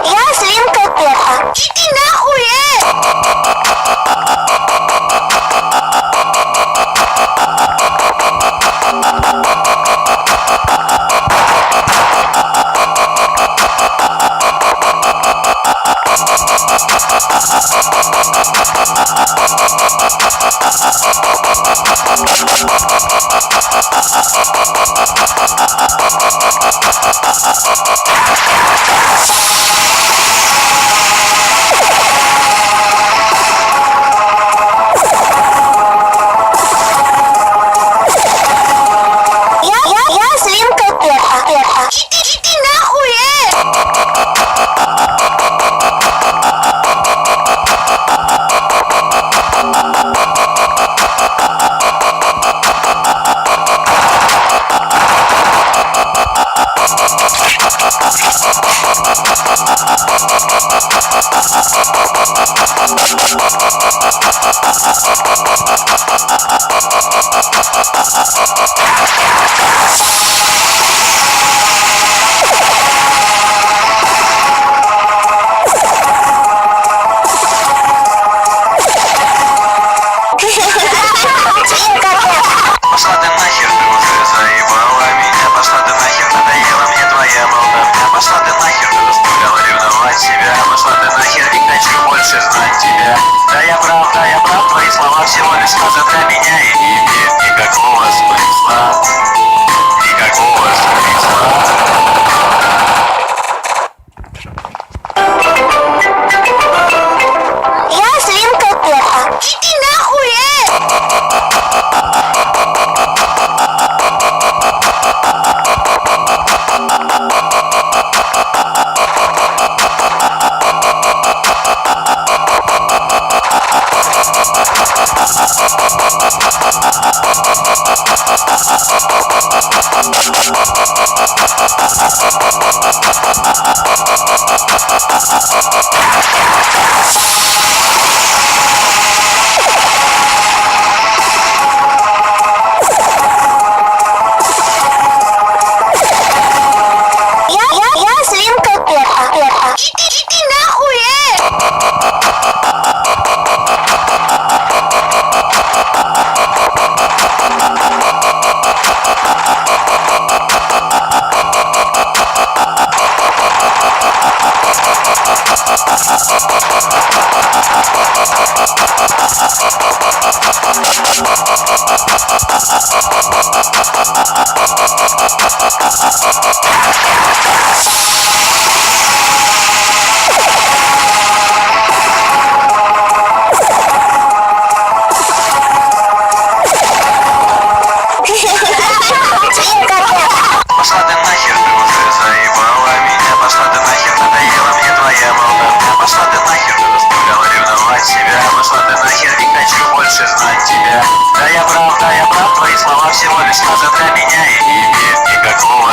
Я свинка Пеппа. Иди нахуй, Я свинка Пеппа. Иди нахуй, Свинка Пеппа. Пошла ты нахер, ты уже заебала меня. Пошла ты нахер, надоела мне твоя болтовня. Пошла ты нахер, ты заставляла ревновать себя. Пошла ты нахер, не хочу больше знать тебя. Да я прав, твои слова всего лишь сказа для меня. И не имеют никакого смысла. Никакого смысла. Я свинка Пеппа. Иди нахуй, Я свинка Пеппа. Иди нахуй, Свинка Пеппа. Пошла ты нахер, ты уже заебала меня. Пошла ты нахер, надоела мне твоя болтовня. Пошла ты нахер, ты заставляла ревновать себя. Пошла ты нахер, не хочу больше знать тебя. Да я прав, твои слова всего лишь сказа для меня. И не имеют никакого